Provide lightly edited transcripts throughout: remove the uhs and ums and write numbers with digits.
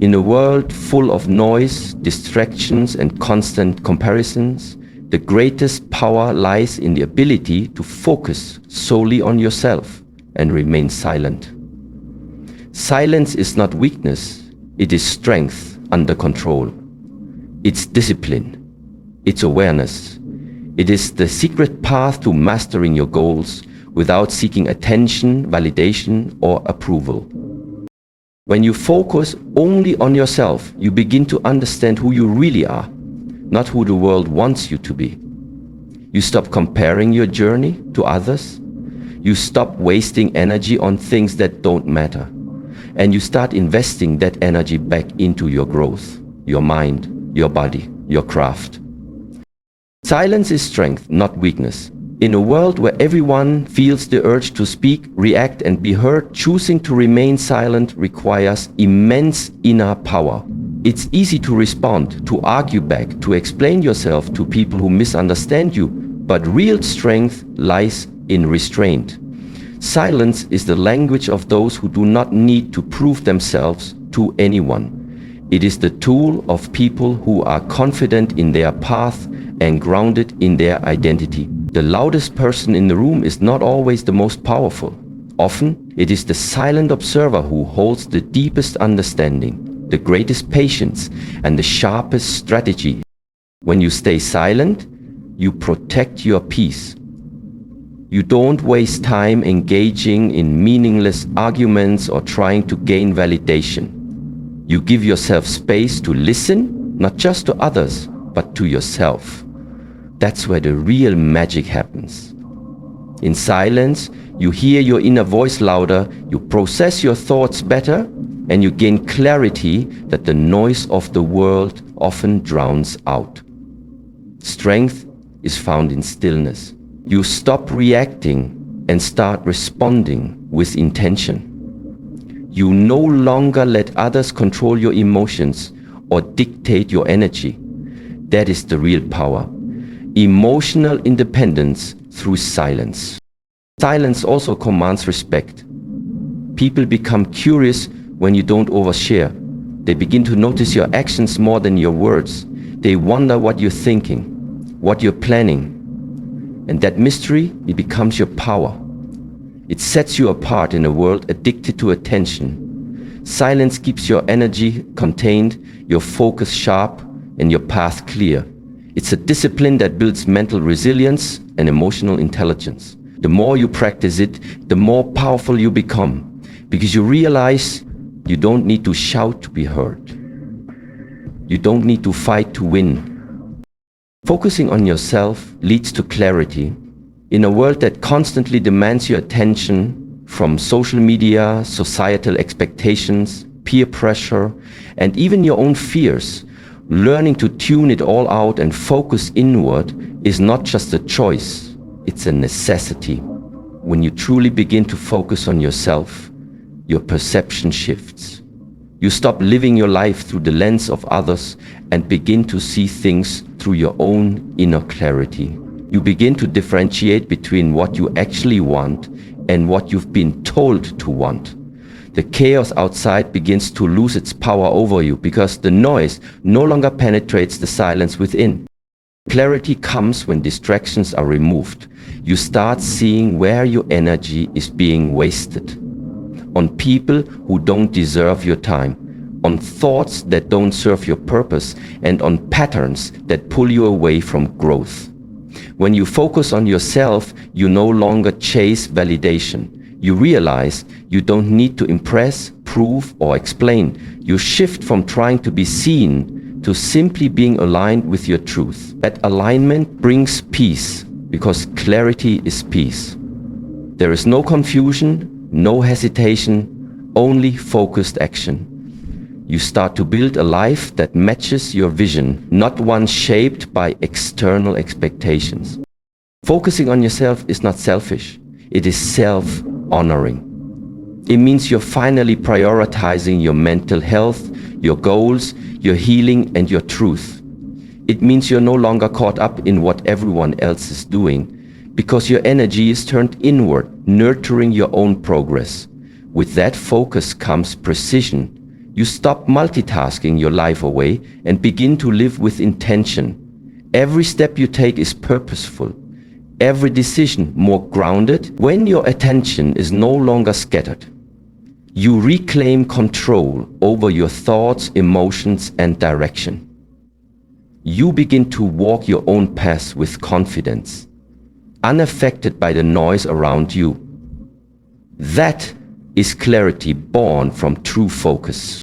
In a world full of noise, distractions, and constant comparisons, the greatest power lies in the ability to focus solely on yourself and remain silent. Silence is not weakness, it is strength under control. It's discipline, it's awareness. It is the secret path to mastering your goals without seeking attention, validation, or approval. When you focus only on yourself, you begin to understand who you really are, not who the world wants you to be. You stop comparing your journey to others. You stop wasting energy on things that don't matter. And you start investing that energy back into your growth, your mind, your body, your craft. Silence is strength, not weakness. In a world where everyone feels the urge to speak, react, and be heard, choosing to remain silent requires immense inner power. It's easy to respond, to argue back, to explain yourself to people who misunderstand you, but real strength lies in restraint. Silence is the language of those who do not need to prove themselves to anyone. It is the tool of people who are confident in their path and grounded in their identity. The loudest person in the room is not always the most powerful. Often, it is the silent observer who holds the deepest understanding, the greatest patience, and the sharpest strategy. When you stay silent, you protect your peace. You don't waste time engaging in meaningless arguments or trying to gain validation. You give yourself space to listen, not just to others, but to yourself. That's where the real magic happens. In silence, you hear your inner voice louder, you process your thoughts better, and you gain clarity that the noise of the world often drowns out. Strength is found in stillness. You stop reacting and start responding with intention. You no longer let others control your emotions or dictate your energy. That is the real power. Emotional independence through silence. Silence also commands respect. People become curious when you don't overshare. They begin to notice your actions more than your words. They wonder what you're thinking, what you're planning. And that mystery, it becomes your power. It sets you apart in a world addicted to attention. Silence keeps your energy contained, your focus sharp, and your path clear. It's a discipline that builds mental resilience and emotional intelligence. The more you practice it, the more powerful you become, because you realize you don't need to shout to be heard. You don't need to fight to win. Focusing on yourself leads to clarity. In a world that constantly demands your attention from social media, societal expectations, peer pressure, and even your own fears, learning to tune it all out and focus inward is not just a choice, it's a necessity. When you truly begin to focus on yourself, your perception shifts. You stop living your life through the lens of others and begin to see things through your own inner clarity. You begin to differentiate between what you actually want and what you've been told to want. The chaos outside begins to lose its power over you because the noise no longer penetrates the silence within. Clarity comes when distractions are removed. You start seeing where your energy is being wasted. On people who don't deserve your time, on thoughts that don't serve your purpose, and on patterns that pull you away from growth. When you focus on yourself, you no longer chase validation. You realize you don't need to impress, prove, or explain. You shift from trying to be seen to simply being aligned with your truth. That alignment brings peace, because clarity is peace. There is no confusion, no hesitation, only focused action. You start to build a life that matches your vision, not one shaped by external expectations. Focusing on yourself is not selfish, it is self-honoring. It means you're finally prioritizing your mental health, your goals, your healing, and your truth. It means you're no longer caught up in what everyone else is doing, because your energy is turned inward, nurturing your own progress. With that focus comes precision. You stop multitasking your life away and begin to live with intention. Every step you take is purposeful. Every decision more grounded. When your attention is no longer scattered, you reclaim control over your thoughts, emotions, and direction. You begin to walk your own path with confidence, unaffected by the noise around you. That is clarity born from true focus.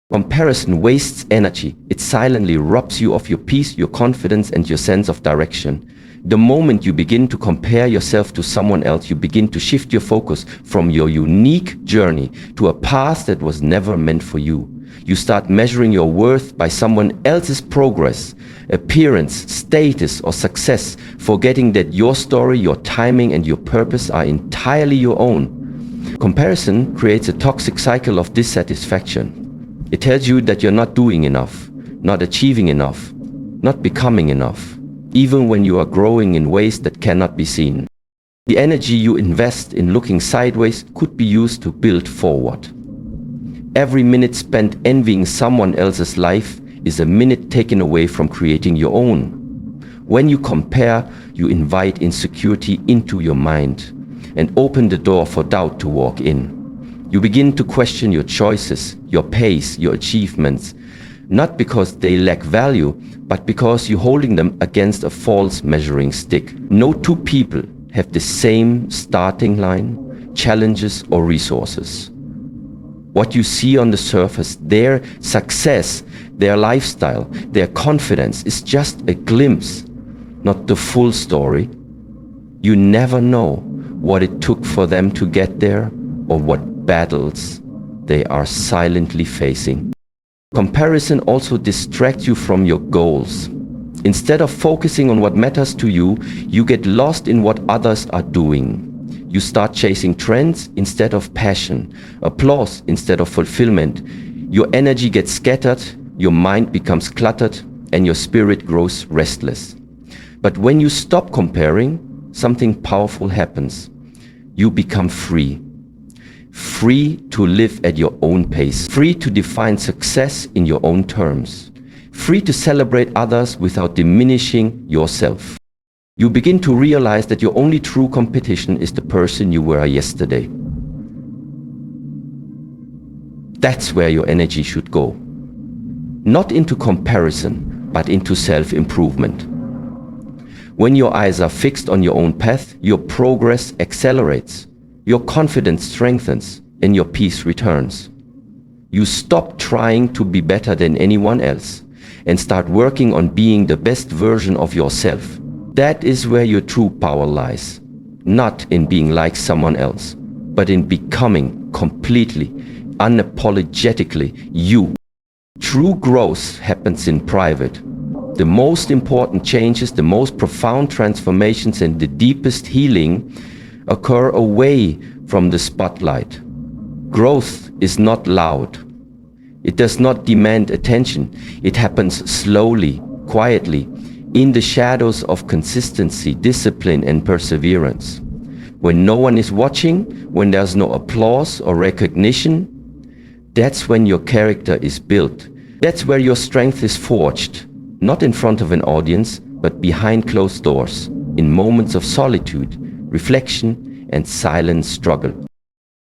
Comparison wastes energy. It silently robs you of your peace, your confidence, and your sense of direction. The moment you begin to compare yourself to someone else, you begin to shift your focus from your unique journey to a path that was never meant for you. You start measuring your worth by someone else's progress, appearance, status, or success, forgetting that your story, your timing, and your purpose are entirely your own. Comparison creates a toxic cycle of dissatisfaction. It tells you that you're not doing enough, not achieving enough, not becoming enough, even when you are growing in ways that cannot be seen. The energy you invest in looking sideways could be used to build forward. Every minute spent envying someone else's life is a minute taken away from creating your own. When you compare, you invite insecurity into your mind and open the door for doubt to walk in. You begin to question your choices, your pace, your achievements, not because they lack value, but because you're holding them against a false measuring stick. No two people have the same starting line, challenges, or resources. What you see on the surface, their success, their lifestyle, their confidence is just a glimpse, not the full story. You never know what it took for them to get there or what battles they are silently facing. Comparison also distracts you from your goals. Instead of focusing on what matters to you, you get lost in what others are doing. You start chasing trends instead of passion, applause instead of fulfillment. Your energy gets scattered, your mind becomes cluttered, and your spirit grows restless. But when you stop comparing, something powerful happens. You become free. Free to live at your own pace, free to define success in your own terms, free to celebrate others without diminishing yourself. You begin to realize that your only true competition is the person you were yesterday. That's where your energy should go. Not into comparison, but into self-improvement. When your eyes are fixed on your own path, your progress accelerates. Your confidence strengthens and your peace returns. You stop trying to be better than anyone else and start working on being the best version of yourself. That is where your true power lies. Not in being like someone else, but in becoming completely, unapologetically you. True growth happens in private. The most important changes, the most profound transformations, and the deepest healing occur away from the spotlight. Growth is not loud. It does not demand attention. It happens slowly, quietly, in the shadows of consistency, discipline, and perseverance. When no one is watching, when there's no applause or recognition, that's when your character is built. That's where your strength is forged, not in front of an audience, but behind closed doors, in moments of solitude, reflection, and silent struggle.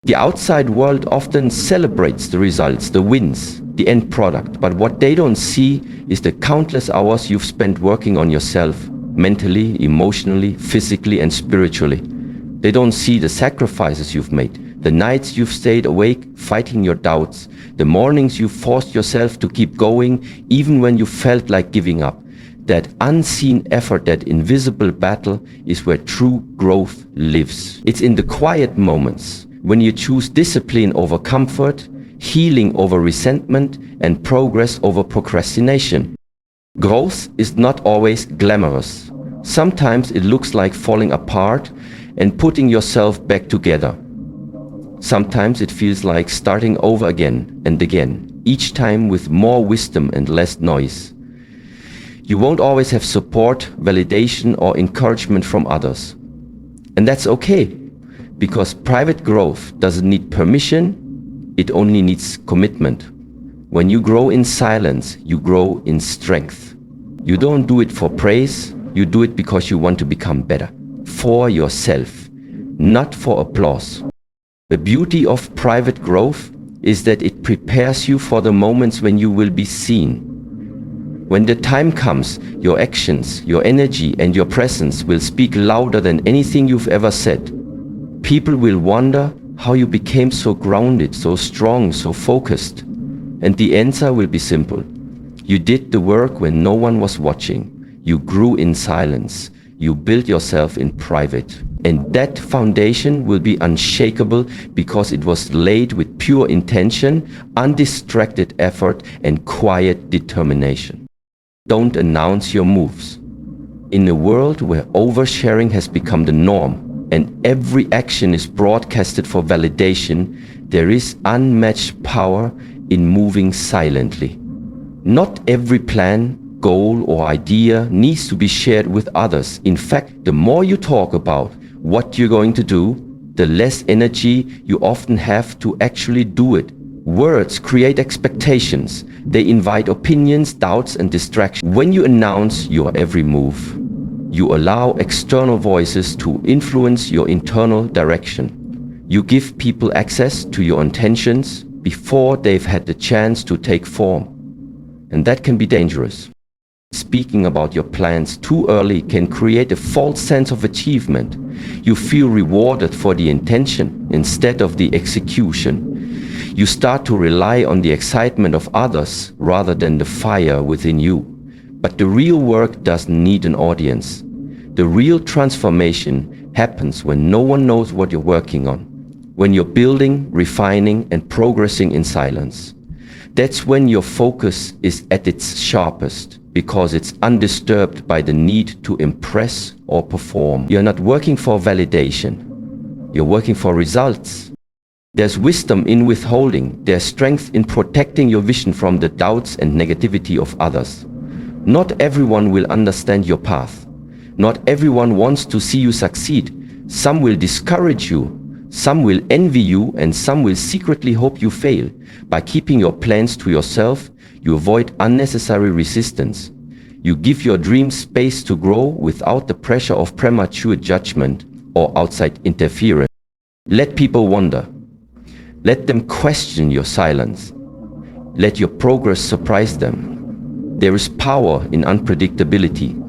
The outside world often celebrates the results, the wins, the end product, but what they don't see is the countless hours you've spent working on yourself, mentally, emotionally, physically, and spiritually. They don't see the sacrifices you've made, the nights you've stayed awake fighting your doubts, the mornings you forced yourself to keep going even when you felt like giving up. That unseen effort, that invisible battle is where true growth lives. It's in the quiet moments when you choose discipline over comfort, healing over resentment, and progress over procrastination. Growth is not always glamorous. Sometimes it looks like falling apart and putting yourself back together. Sometimes it feels like starting over again and again, each time with more wisdom and less noise. You won't always have support, validation, or encouragement from others. And that's okay, because private growth doesn't need permission, it only needs commitment. When you grow in silence, you grow in strength. You don't do it for praise, you do it because you want to become better. For yourself, not for applause. The beauty of private growth is that it prepares you for the moments when you will be seen. When the time comes, your actions, your energy, and your presence will speak louder than anything you've ever said. People will wonder how you became so grounded, so strong, so focused. And the answer will be simple. You did the work when no one was watching. You grew in silence. You built yourself in private. And that foundation will be unshakable because it was laid with pure intention, undistracted effort, and quiet determination. Don't announce your moves. In a world where oversharing has become the norm and every action is broadcasted for validation, there is unmatched power in moving silently. Not every plan, goal, or idea needs to be shared with others. In fact, the more you talk about what you're going to do, the less energy you often have to actually do it. Words create expectations. They invite opinions, doubts, and distractions. When you announce your every move, you allow external voices to influence your internal direction. You give people access to your intentions before they've had the chance to take form. And that can be dangerous. Speaking about your plans too early can create a false sense of achievement. You feel rewarded for the intention instead of the execution. You start to rely on the excitement of others rather than the fire within you. But the real work doesn't need an audience. The real transformation happens when no one knows what you're working on. When you're building, refining, and progressing in silence. That's when your focus is at its sharpest, because it's undisturbed by the need to impress or perform. You're not working for validation. You're working for results. There's wisdom in withholding. There's strength in protecting your vision from the doubts and negativity of others. Not everyone will understand your path. Not everyone wants to see you succeed. Some will discourage you. Some will envy you, and some will secretly hope you fail. By keeping your plans to yourself, you avoid unnecessary resistance. You give your dreams space to grow without the pressure of premature judgment or outside interference. Let people wonder. Let them question your silence. Let your progress surprise them. There is power in unpredictability.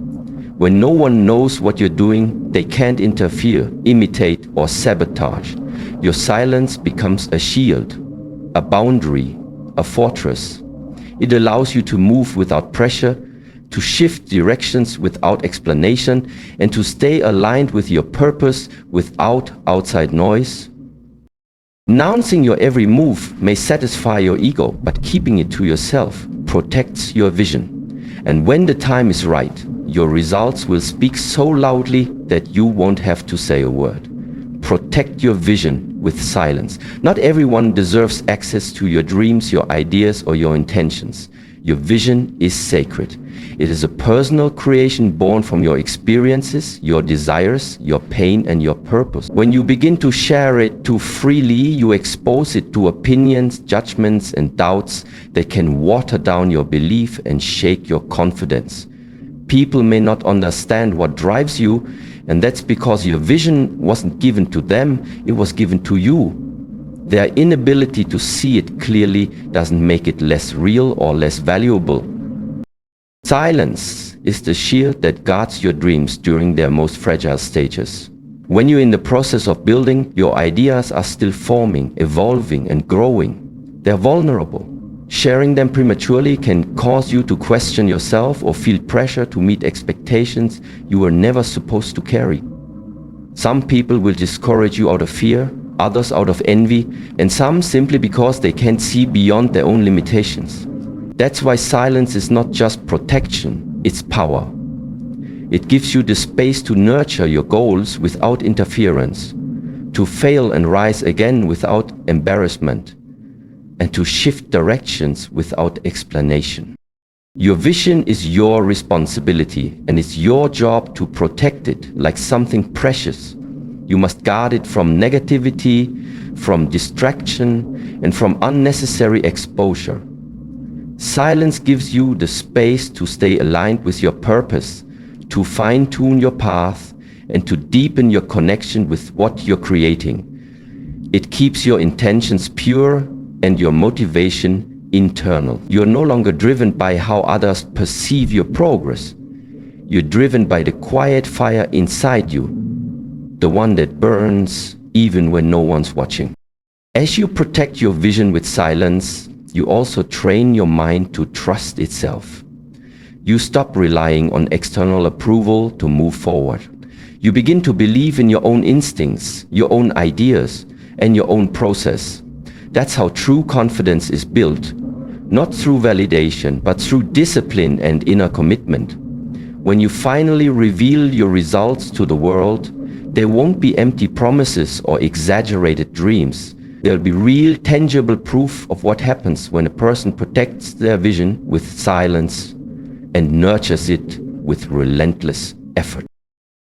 When no one knows what you're doing, they can't interfere, imitate, or sabotage. Your silence becomes a shield, a boundary, a fortress. It allows you to move without pressure, to shift directions without explanation, and to stay aligned with your purpose without outside noise. Announcing your every move may satisfy your ego, but keeping it to yourself protects your vision. And when the time is right, your results will speak so loudly that you won't have to say a word. Protect your vision with silence. Not everyone deserves access to your dreams, your ideas, or your intentions. Your vision is sacred. It is a personal creation born from your experiences, your desires, your pain, and your purpose. When you begin to share it too freely, you expose it to opinions, judgments, and doubts that can water down your belief and shake your confidence. People may not understand what drives you, and that's because your vision wasn't given to them, it was given to you. Their inability to see it clearly doesn't make it less real or less valuable. Silence is the shield that guards your dreams during their most fragile stages. When you're in the process of building, your ideas are still forming, evolving, and growing. They're vulnerable. Sharing them prematurely can cause you to question yourself or feel pressure to meet expectations you were never supposed to carry. Some people will discourage you out of fear, others out of envy, and some simply because they can't see beyond their own limitations. That's why silence is not just protection, it's power. It gives you the space to nurture your goals without interference, to fail and rise again without embarrassment, and to shift directions without explanation. Your vision is your responsibility, and it's your job to protect it like something precious. You must guard it from negativity, from distraction, and from unnecessary exposure. Silence gives you the space to stay aligned with your purpose, to fine-tune your path, and to deepen your connection with what you're creating. It keeps your intentions pure and your motivation internal. You're no longer driven by how others perceive your progress. You're driven by the quiet fire inside you, the one that burns even when no one's watching. As you protect your vision with silence, you also train your mind to trust itself. You stop relying on external approval to move forward. You begin to believe in your own instincts, your own ideas, and your own process. That's how true confidence is built, not through validation, but through discipline and inner commitment. When you finally reveal your results to the world, there won't be empty promises or exaggerated dreams. There'll be real, tangible proof of what happens when a person protects their vision with silence and nurtures it with relentless effort.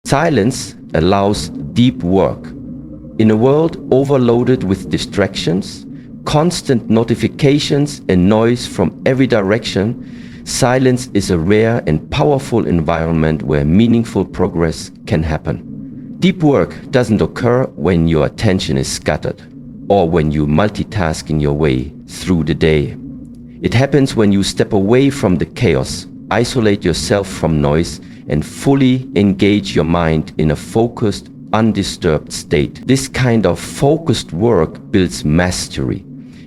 Silence allows deep work. In a world overloaded with distractions, constant notifications and noise from every direction, silence is a rare and powerful environment where meaningful progress can happen. Deep work doesn't occur when your attention is scattered or when you multitasking your way through the day. It happens when you step away from the chaos, isolate yourself from noise, and fully engage your mind in a focused, undisturbed state. This kind of focused work builds mastery.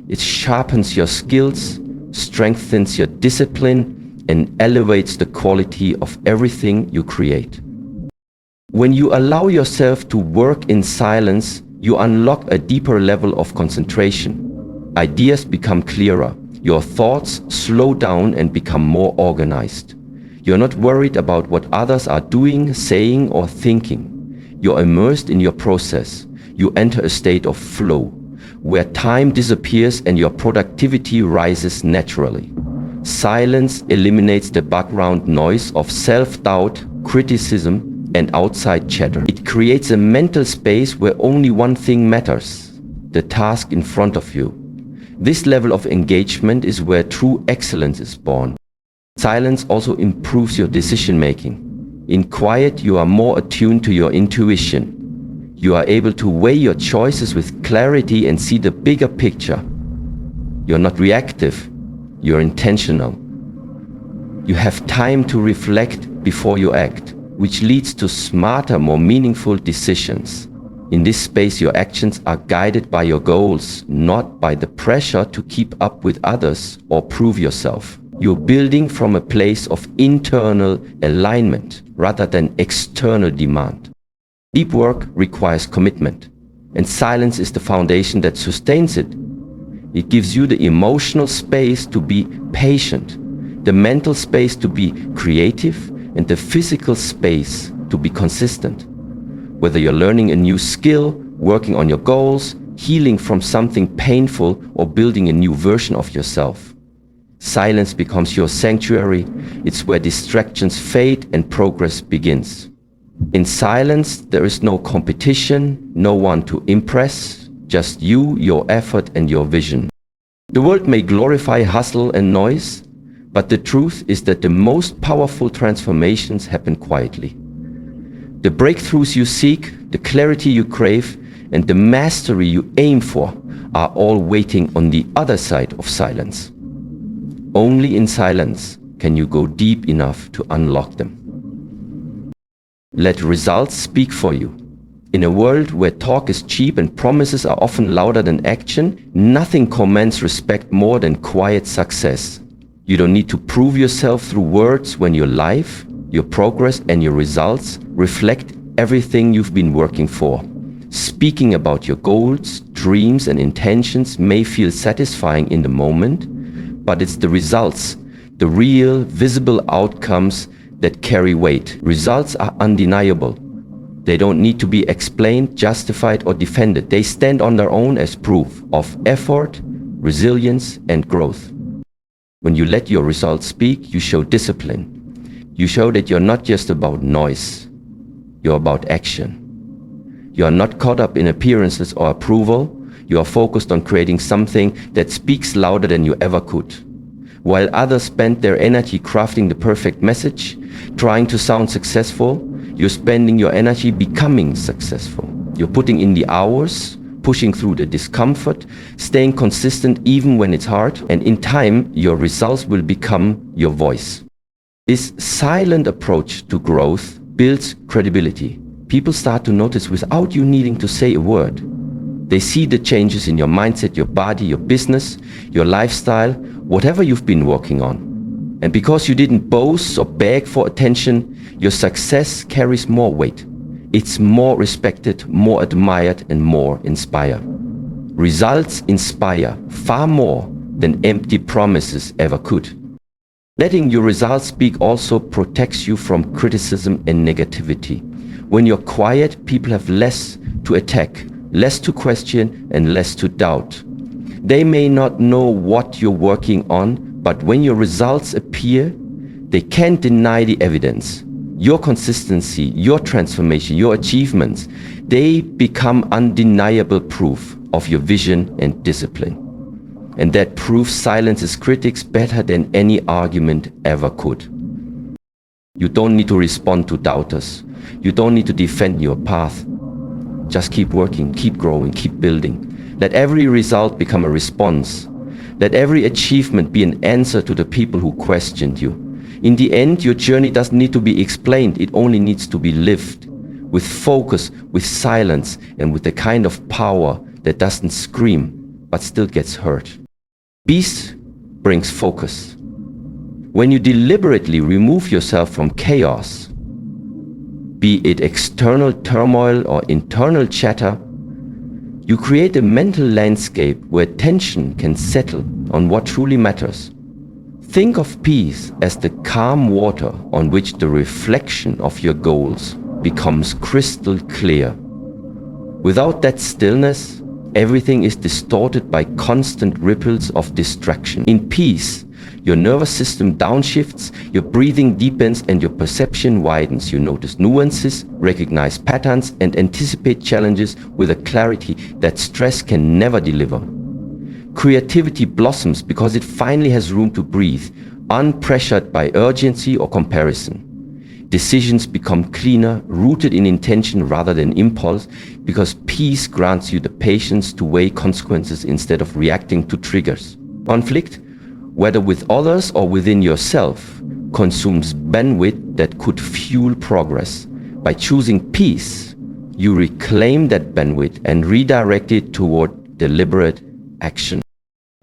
It sharpens your skills, strengthens your discipline, and elevates the quality of everything you create. When you allow yourself to work in silence, you unlock a deeper level of concentration. Ideas become clearer. Your thoughts slow down and become more organized. You're not worried about what others are doing, saying, or thinking. You're immersed in your process. You enter a state of flow, where time disappears and your productivity rises naturally. Silence eliminates the background noise of self-doubt, criticism, and outside chatter. It creates a mental space where only one thing matters: the task in front of you. This level of engagement is where true excellence is born. Silence also improves your decision-making. In quiet, you are more attuned to your intuition. You are able to weigh your choices with clarity and see the bigger picture. You're not reactive, you're intentional. You have time to reflect before you act, which leads to smarter, more meaningful decisions. In this space, your actions are guided by your goals, not by the pressure to keep up with others or prove yourself. You're building from a place of internal alignment rather than external demand. Deep work requires commitment, and silence is the foundation that sustains it. It gives you the emotional space to be patient, the mental space to be creative, and the physical space to be consistent. Whether you're learning a new skill, working on your goals, healing from something painful, or building a new version of yourself, silence becomes your sanctuary. It's where distractions fade and progress begins. In silence, there is no competition, no one to impress, just you, your effort, and your vision. The world may glorify hustle and noise, but the truth is that the most powerful transformations happen quietly. The breakthroughs you seek, the clarity you crave, and the mastery you aim for are all waiting on the other side of silence. Only in silence can you go deep enough to unlock them. Let results speak for you. In a world where talk is cheap and promises are often louder than action, nothing commands respect more than quiet success. You don't need to prove yourself through words when your life, your progress, and your results reflect everything you've been working for. Speaking about your goals, dreams, and intentions may feel satisfying in the moment, but it's the results, the real, visible outcomes that carry weight. Results are undeniable. They don't need to be explained, justified, or defended. They stand on their own as proof of effort, resilience, and growth. When you let your results speak, you show discipline. You show that you're not just about noise, you're about action. You are not caught up in appearances or approval. You are focused on creating something that speaks louder than you ever could. While others spend their energy crafting the perfect message, trying to sound successful, you're spending your energy becoming successful. You're putting in the hours, pushing through the discomfort, staying consistent even when it's hard, and in time, your results will become your voice. This silent approach to growth builds credibility. People start to notice without you needing to say a word. They see the changes in your mindset, your body, your business, your lifestyle, whatever you've been working on. And because you didn't boast or beg for attention, your success carries more weight. It's more respected, more admired, and more inspired. Results inspire far more than empty promises ever could. Letting your results speak also protects you from criticism and negativity. When you're quiet, people have less to attack, less to question, and less to doubt. They may not know what you're working on, but when your results appear, they can't deny the evidence. Your consistency, your transformation, your achievements, they become undeniable proof of your vision and discipline. And that proof silences critics better than any argument ever could. You don't need to respond to doubters. You don't need to defend your path. Just keep working, keep growing, keep building. Let every result become a response. Let every achievement be an answer to the people who questioned you. In the end, your journey doesn't need to be explained, it only needs to be lived. With focus, with silence, and with the kind of power that doesn't scream, but still gets heard. Peace brings focus. When you deliberately remove yourself from chaos, be it external turmoil or internal chatter, you create a mental landscape where tension can settle on what truly matters. Think of peace as the calm water on which the reflection of your goals becomes crystal clear. Without that stillness, everything is distorted by constant ripples of distraction. In peace, your nervous system downshifts, your breathing deepens, and your perception widens. You notice nuances, recognize patterns, and anticipate challenges with a clarity that stress can never deliver. Creativity blossoms because it finally has room to breathe, unpressured by urgency or comparison. Decisions become cleaner, rooted in intention rather than impulse, because peace grants you the patience to weigh consequences instead of reacting to triggers. Conflict, whether with others or within yourself, consumes bandwidth that could fuel progress. By choosing peace, you reclaim that bandwidth and redirect it toward deliberate action.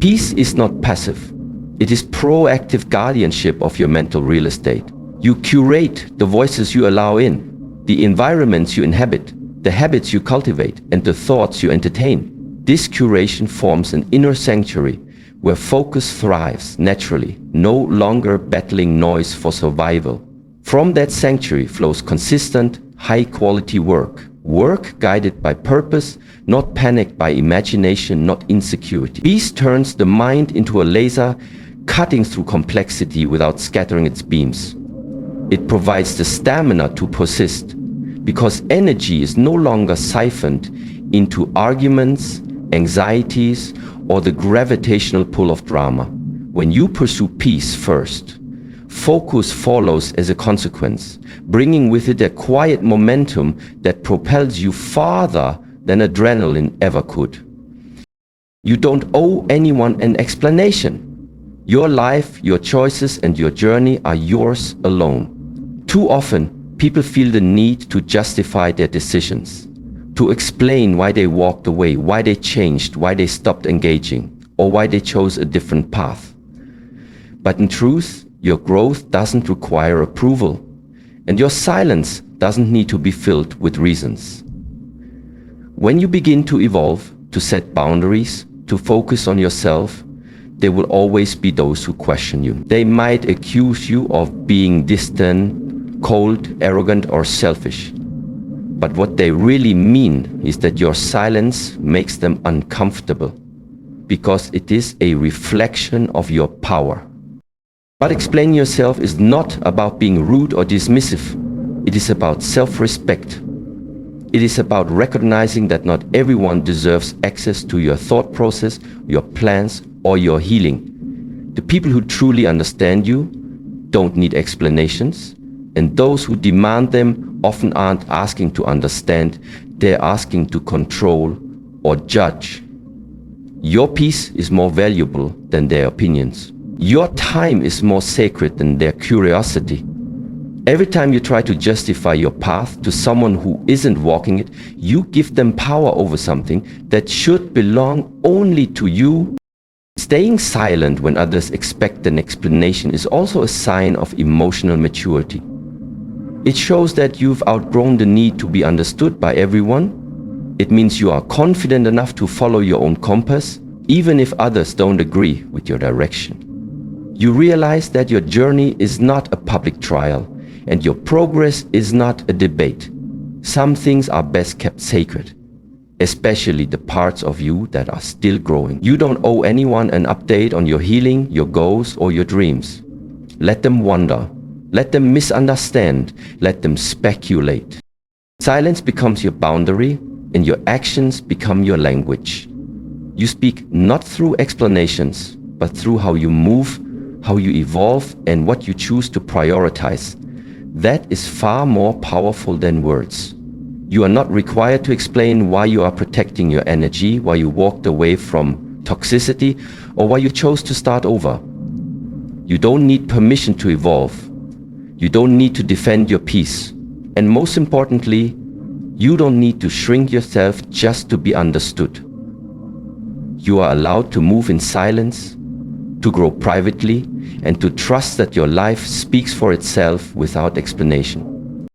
Peace is not passive. It is proactive guardianship of your mental real estate. You curate the voices you allow in, the environments you inhabit, the habits you cultivate, and the thoughts you entertain. This curation forms an inner sanctuary where focus thrives naturally, no longer battling noise for survival. From that sanctuary flows consistent, high-quality work. Work guided by purpose, not panicked by imagination, not insecurity. Peace turns the mind into a laser, cutting through complexity without scattering its beams. It provides the stamina to persist, because energy is no longer siphoned into arguments, anxieties, or the gravitational pull of drama. When you pursue peace first, focus follows as a consequence, bringing with it a quiet momentum that propels you farther than adrenaline ever could. You don't owe anyone an explanation. Your life, your choices, and your journey are yours alone. Too often, people feel the need to justify their decisions, to explain why they walked away, why they changed, why they stopped engaging, or why they chose a different path. But in truth, your growth doesn't require approval, and your silence doesn't need to be filled with reasons. When you begin to evolve, to set boundaries, to focus on yourself, there will always be those who question you. They might accuse you of being distant, cold, arrogant, or selfish. But what they really mean is that your silence makes them uncomfortable, because it is a reflection of your power. But explaining yourself is not about being rude or dismissive. It is about self-respect. It is about recognizing that not everyone deserves access to your thought process, your plans, or your healing. The people who truly understand you don't need explanations, and those who demand them often aren't asking to understand, they're asking to control or judge. Your peace is more valuable than their opinions. Your time is more sacred than their curiosity. Every time you try to justify your path to someone who isn't walking it, you give them power over something that should belong only to you. Staying silent when others expect an explanation is also a sign of emotional maturity. It shows that you've outgrown the need to be understood by everyone. It means you are confident enough to follow your own compass, even if others don't agree with your direction. You realize that your journey is not a public trial, and your progress is not a debate. Some things are best kept sacred, especially the parts of you that are still growing. You don't owe anyone an update on your healing, your goals, or your dreams. Let them wander. Let them misunderstand. Let them speculate. Silence becomes your boundary, and your actions become your language. You speak not through explanations, but through how you move, how you evolve, and what you choose to prioritize. That is far more powerful than words. You are not required to explain why you are protecting your energy, why you walked away from toxicity, or why you chose to start over. You don't need permission to evolve. You don't need to defend your peace. And most importantly, you don't need to shrink yourself just to be understood. You are allowed to move in silence, to grow privately, and to trust that your life speaks for itself without explanation.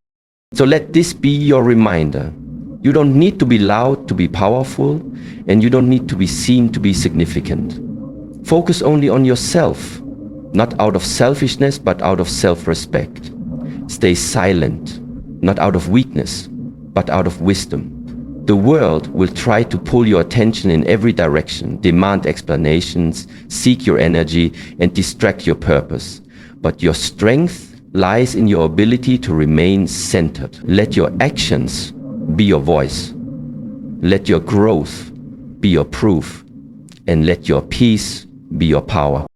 So let this be your reminder. You don't need to be loud to be powerful, and you don't need to be seen to be significant. Focus only on yourself, not out of selfishness, but out of self-respect. Stay silent, not out of weakness, but out of wisdom. The world will try to pull your attention in every direction, demand explanations, seek your energy, and distract your purpose. But your strength lies in your ability to remain centered. Let your actions be your voice. Let your growth be your proof. And let your peace be your power.